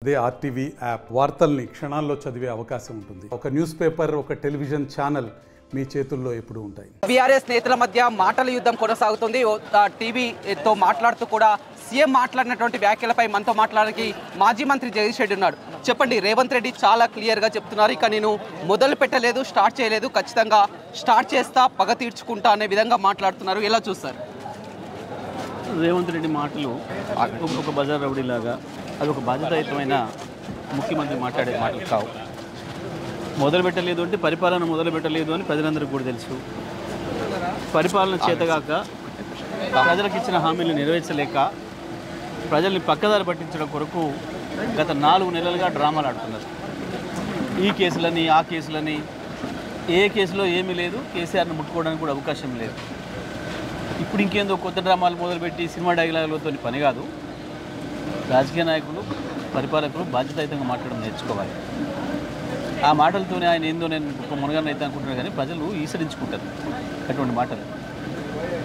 అదే RTV app వార్తల్ని క్షణాల్లో చదివే అవకాశం ఉంటుంది. ఒక న్యూస్ పేపర్, ఒక టెలివిజన్ ఛానల్ మీ చేతుల్లో ఎప్పుడూ ఉంటాయి. బీఆర్ఎస్ నేతల మధ్య మాటల యుద్ధం కొనసాగుతుంది. టీవీతో మాట్లాడుతూ కూడా సీఎం మాట్లాడినటువంటి వ్యాఖ్యలపై మనతో మాట్లాడడానికి మాజీ మంత్రి జగదీష్ రెడ్డి ఉన్నాడు. చెప్పండి, రేవంత్ రెడ్డి చాలా క్లియర్గా చెప్తున్నారు, ఇక నేను మొదలు పెట్టలేదు, స్టార్ట్ చేయలేదు, ఖచ్చితంగా స్టార్ట్ చేస్తా, పగ తీర్చుకుంటా అనే విధంగా మాట్లాడుతున్నారు. ఎలా చూస్తారు? రేవంత్ రెడ్డి మాటలు ఒక బజార్ రౌడీలాగా, అది ఒక బాధ్యతాయుతమైన ముఖ్యమంత్రి మాట్లాడే మాటలు కావు. మొదలు పెట్టలేదు అంటే పరిపాలన మొదలు పెట్టలేదు అని ప్రజలందరికీ కూడా తెలుసు. పరిపాలన చేతగాక, ప్రజలకు ఇచ్చిన హామీలు నెరవేర్చలేక, ప్రజల్ని పక్కదారి పట్టించడం కొరకు గత 4 నెలలుగా డ్రామాలు ఆడుతున్నారు. ఈ కేసులని, ఆ కేసులని, ఏ కేసులో ఏమీ లేదు, కేసీఆర్ని ముట్టుకోవడానికి కూడా అవకాశం లేదు. ఇప్పుడు ఇంకేందో కొత్త డ్రామాలు మొదలుపెట్టి సినిమా డైలాగులతో పని కాదు. రాజకీయ నాయకులు, పరిపాలకులు బాధ్యతాయుతంగా మాట్లాడడం నేర్చుకోవాలి. ఆ మాటలతోనే ఆయన ఏందో నేను ఒక మునగాన్ని అయితే అనుకుంటున్నారు, కానీ ప్రజలు ఈసరించుకుంటారు అటువంటి మాటలు.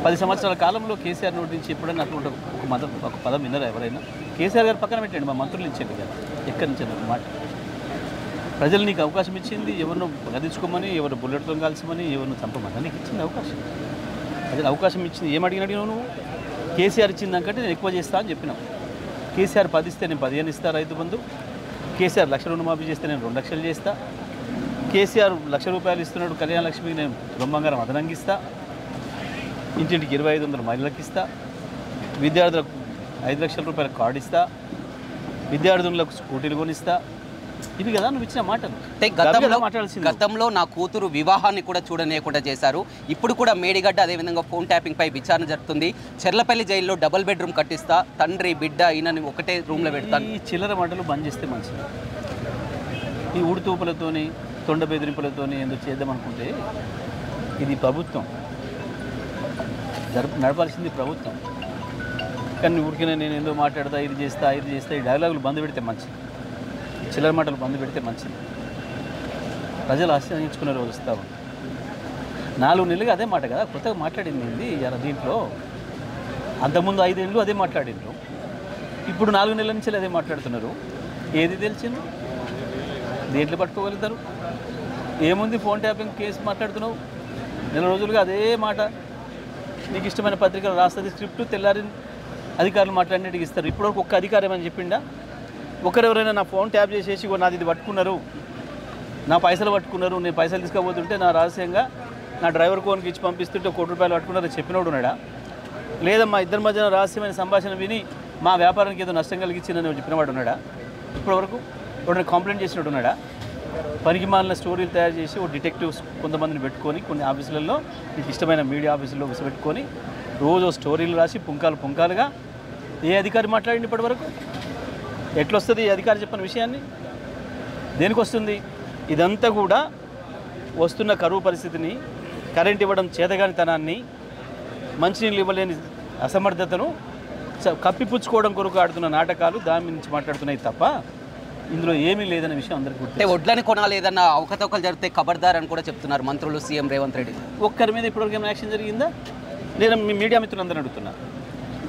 10 సంవత్సరాల కాలంలో కేసీఆర్ నోటి నుంచి ఎప్పుడైనా అటువంటి ఒక పదం విన్నారా ఎవరైనా? కేసీఆర్ గారు పక్కన పెట్టండి, మా మంత్రులు ఇచ్చేది కదా, ఎక్కడి నుంచి ఒక మాట. ప్రజలు నీకు అవకాశం ఇచ్చింది, ఎవరినో గదించుకోమని, ఎవరు బుల్లెట్తో కాల్చమని, ఎవరిని చంపమని నీకు ఇచ్చింది అవకాశం. ప్రజలు అవకాశం ఇచ్చింది, ఏం అడిగినావు నువ్వు? కేసీఆర్ ఇచ్చిన దానికంటే నేను ఎక్కువ చేస్తా అని చెప్పినావు. కేసీఆర్ 10 ఇస్తే నేను 15 ఇస్తా రైతు బంధు. కేసీఆర్ 1,00,000 రుణమాఫీ చేస్తే నేను 2 లక్షలు చేస్తా. కేసీఆర్ 1,00,000 రూపాయలు ఇస్తున్నాడు కళ్యాణ లక్ష్మికి, నేను బ్రహ్మంగారం అదనంగిస్తా. ఇంటింటికి 2,500 మహిళలకు ఇస్తా. విద్యార్థులకు 5 లక్షల రూపాయల కార్డు ఇస్తా. విద్యార్థులకు స్కూటీలు కొనిస్తా. ఇవి కదా నువ్వు ఇచ్చిన మాటలు. గతంలో నా కూతురు వివాహాన్ని కూడా చూడనీయకుండా చేశారు. ఇప్పుడు కూడా మేడిగడ్డ, అదేవిధంగా ఫోన్ ట్యాపింగ్ పై విచారణ జరుగుతుంది. చెర్లపల్లి జైల్లో డబుల్ బెడ్రూమ్ కట్టిస్తా, తండ్రి బిడ్డ ఈయనని ఒకటే రూమ్లో పెడతాను. ఈ చిల్లర మాటలు బంద్ చేస్తే మంచిది. ఈ ఊడితూపులతోని, తొండ బెదిరింపులతోని ఎందుకు చేద్దామనుకుంటే ఇది ప్రభుత్వం నడపాల్సింది ప్రభుత్వం. కానీ ఊరికనే నేను ఏందో మాట్లాడతా, ఇది చేస్తా, ఈ డైలాగులు బంద్ పెడితే మంచిది. చిల్లర మాటలు బంద్ పెడితే మంచిది. ప్రజలు ఆశ్రయించుకునే రోజు వస్తూ ఉంది. 4 నెలలుగా అదే మాట కదా, కొత్తగా మాట్లాడింది ఏంది దీంట్లో? అంతకుముందు 5 ఏళ్ళు అదే మాట్లాడిండ్రు, ఇప్పుడు 4 నెలల నుంచి అదే మాట్లాడుతున్నారు. ఏది తెలిసింది? దేంట్లో పట్టుకోగలుగుతారు? ఏముంది? ఫోన్ ట్యాపింగ్ కేసు మాట్లాడుతున్నావు, 4 రోజులుగా అదే మాట. నీకు ఇష్టమైన పత్రికలు రాస్తుంది స్క్రిప్ట్, తెల్లారి అధికారులు మాట్లాడినట్టుగా ఇస్తారు. ఇప్పటివరకు ఒక్క అధికారం ఏమని చెప్పిండా? ఒకరెవరైనా నా ఫోన్ ట్యాప్ చేసేసి నాది ఇది పట్టుకున్నారు, నా పైసలు పట్టుకున్నారు, నేను పైసలు తీసుకోబోతుంటే నా రహస్యంగా నా డ్రైవర్ ఫోన్కి ఇచ్చి పంపిస్తుంటే 1 కోటి రూపాయలు పట్టుకున్నారు చెప్పినోడు ఉన్నాడా? లేదా మా ఇద్దరి మధ్యన రహస్యమైన సంభాషణ విని మా వ్యాపారానికి ఏదో నష్టం కలిగించిందని చెప్పినవాడు ఉన్నాడా? ఇప్పటివరకు ఎవరైనా కంప్లైంట్ చేసినట్టు ఉన్నాడా? పనికి మాలిన స్టోరీలు తయారు చేసి ఓ డిటెక్టివ్స్ కొంతమందిని పెట్టుకొని కొన్ని ఆఫీసులలో, మీకు ఇష్టమైన మీడియా ఆఫీసుల్లో పెట్టుకొని రోజు స్టోరీలు రాసి పుంకాలుగా ఏ అధికారి మాట్లాడింది ఇప్పటివరకు? ఎట్లొస్తుంది ఈ అధికారి చెప్పిన విషయాన్ని? దేనికి వస్తుంది? ఇదంతా కూడా వస్తున్న కరువు పరిస్థితిని, కరెంట్ ఇవ్వడం చేతగానితనాన్ని, మంచినీళ్ళు ఇవ్వలేని అసమర్థతను కప్పిపుచ్చుకోవడం కొరకు ఆడుతున్న నాటకాలు, దాని నుంచి మాట్లాడుతున్నాయి తప్ప ఇందులో ఏమీ లేదనే విషయం అందరికీ గుర్తు. వడ్లని కొనాలేదన్న అవకతవకలు జరిగితే ఖబర్దార్ అని కూడా చెప్తున్నారు మంత్రులు, సీఎం రేవంత్ రెడ్డి. ఒక్కరి మీద ఇప్పటివరకు ఏమైనా యాక్షన్ జరిగిందా? నేను మీ మీడియా మిత్రులందరూ అడుగుతున్నా,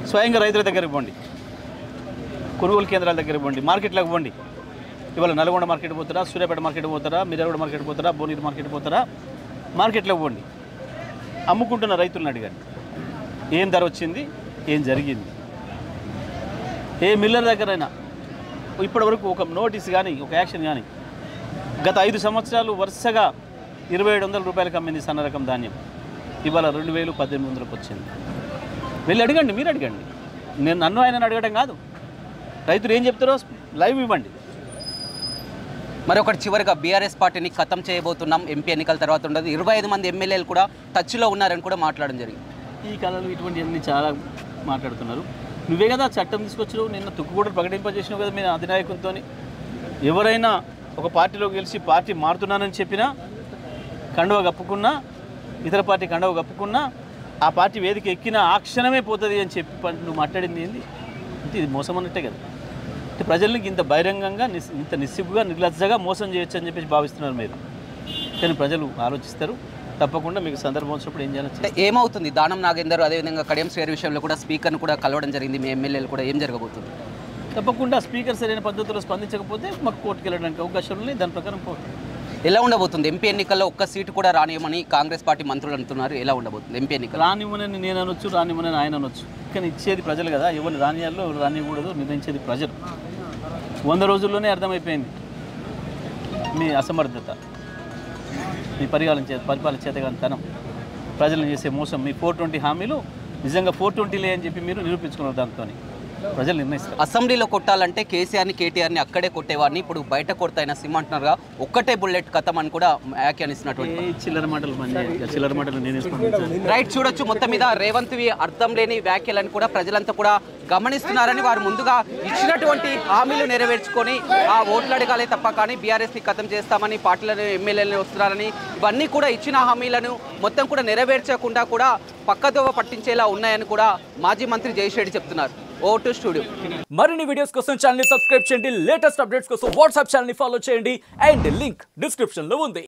స్వయంగా రైతుల దగ్గరికి పోండి, కొనుగోలు కేంద్రాల దగ్గరికి పోండి, మార్కెట్లకు పోండి. ఇవాళ నల్గొండ మార్కెట్ పోతారా, సూర్యాపేట మార్కెట్ పోతారా, మిర్యాలగూడ మార్కెట్ పోతారా, భువనగిరి మార్కెట్ పోతారా, మార్కెట్లకు పోండి. అమ్ముకుంటున్న రైతులను అడిగాను, ఏం ధర వచ్చింది, ఏం జరిగింది? ఏ మిల్లర్ దగ్గరైనా ఇప్పటివరకు ఒక నోటీస్ కానీ, ఒక యాక్షన్ కానీ? గత 5 సంవత్సరాలు వరుసగా 2,700 రూపాయలకు అమ్మింది సన్న రకం ధాన్యం, ఇవాళ 2,000-1,800కు వచ్చింది. వెళ్ళి అడగండి, మీరు అడగండి, నన్ను ఆయన అడగడం కాదు. రైతులు ఏం చెప్తారో లైవ్ ఇవ్వండి. మరి ఒకటి చివరిగా, బీఆర్ఎస్ పార్టీని ఖతం చేయబోతున్నాం, ఎంపీ ఎన్నికల తర్వాత ఉండదు, 25 మంది ఎమ్మెల్యేలు కూడా టచ్లో ఉన్నారని కూడా మాట్లాడడం జరిగింది. ఈ కాలంలో ఇటువంటివన్నీ చాలా మాట్లాడుతున్నారు. నువ్వే కదా చట్టం తీసుకొచ్చినావు, నిన్న తుక్కు కూడా ప్రకటింపజేసినావు కదా మీ అధినాయకులతో. ఎవరైనా ఒక పార్టీలో గెలిచి పార్టీ మారుతున్నానని చెప్పినా, కండువ కప్పుకున్నా, ఇతర పార్టీ కండువ కప్పుకున్నా, ఆ పార్టీ వేదిక ఎక్కినా ఆ క్షణమే పోతుంది అని చెప్పి నువ్వు మాట్లాడింది ఏంది? అంటే ఇది మోసం అన్నట్టే కదా. అంటే ప్రజల్ని ఇంత బహిరంగంగా, ఇంత నిస్సిగ్గుగా, నిర్లజ్జగా మోసం చేయొచ్చు అని చెప్పేసి భావిస్తున్నారు మీరు. కానీ ప్రజలు ఆలోచిస్తారు. తప్పకుండా మీకు సందర్భం వచ్చినప్పుడు ఏం చేయాలి? ఏమవుతుంది? దానం నాగేందర్, అదేవిధంగా కడియం శ్రేయర్ విషయంలో కూడా స్పీకర్ను కూడా కలవడం జరిగింది, మీ ఎమ్మెల్యేలు కూడా, ఏం జరగబోతుంది? తప్పకుండా స్పీకర్ సరైన పద్ధతిలో స్పందించకపోతే మాకు కోర్టుకు వెళ్ళడానికి అవకాశాలు ఉన్నాయి. దాని ప్రకారం కోర్టు ఎలా ఉండబోతుంది? ఎంపీ ఎన్నికల్లో ఒక్క సీటు కూడా రానివ్వమని కాంగ్రెస్ పార్టీ మంత్రులు అంటున్నారు. ఎలా ఉండబోతుంది ఎంపీ ఎన్నికలు? రానివ్వనని నేను అనొచ్చు, రానివ్వనని ఆయన అనొచ్చు, కానీ ఇచ్చేది ప్రజలు కదా. ఎవరు రానియాలో ఎవరు రానివ్వకూడదు నిర్ణయించేది ప్రజలు. 100 రోజుల్లోనే అర్థమైపోయింది మీ అసమర్థత, మీ పరిపాలన చేతగానితనం, ప్రజలను చేసే మోసం. మీ 420 హామీలు నిజంగా 420లే అని చెప్పి మీరు నిరూపించుకున్నారు. దాంతో ప్రజలు నిర్ణయిస్తారు. అసెంబ్లీలో కొట్టాలంటే కేసీఆర్ని కేటీఆర్ని అక్కడే కొట్టేవాడిని, ఇప్పుడు బయట కొడతాయిన సిమ్ అంటున్నారుగా, ఒక్కటే బుల్లెట్ కథం అని కూడా వ్యాఖ్యానిస్తున్నటువంటి చిల్లర మాటలు చిల్లర మాటలు నేను రైట్. చూడొచ్చు మొత్తం మీద రేవంత్వి అర్థం లేని వ్యాఖ్యలను కూడా ప్రజలంతా కూడా గమనిస్తున్నారని, వారు ముందుగా ఇచ్చినటువంటి హామీలు నెరవేర్చుకొని ఆ ఓట్లు అడగాలే తప్ప కానీ బీఆర్ఎస్ని ఖతం చేస్తామని పార్టీలను ఎమ్మెల్యేలను వస్తున్నారని, ఇవన్నీ కూడా ఇచ్చిన హామీలను మొత్తం కూడా నెరవేర్చకుండా కూడా పక్కదోవ పట్టించేలా ఉన్నాయని కూడా మాజీ మంత్రి జయశెట్టి చెప్తున్నారు. Vote studio. మరిన్ని వీడియోస్ కోసం ఛానల్ ని సబ్స్క్రైబ్ చేయండి. లేటెస్ట్ అప్డేట్స్ కోసం వాట్సాప్ ఛానల్ ని ఫాలో చేయండి. అండ్ లింక్ డిస్క్రిప్షన్ లో ఉంది.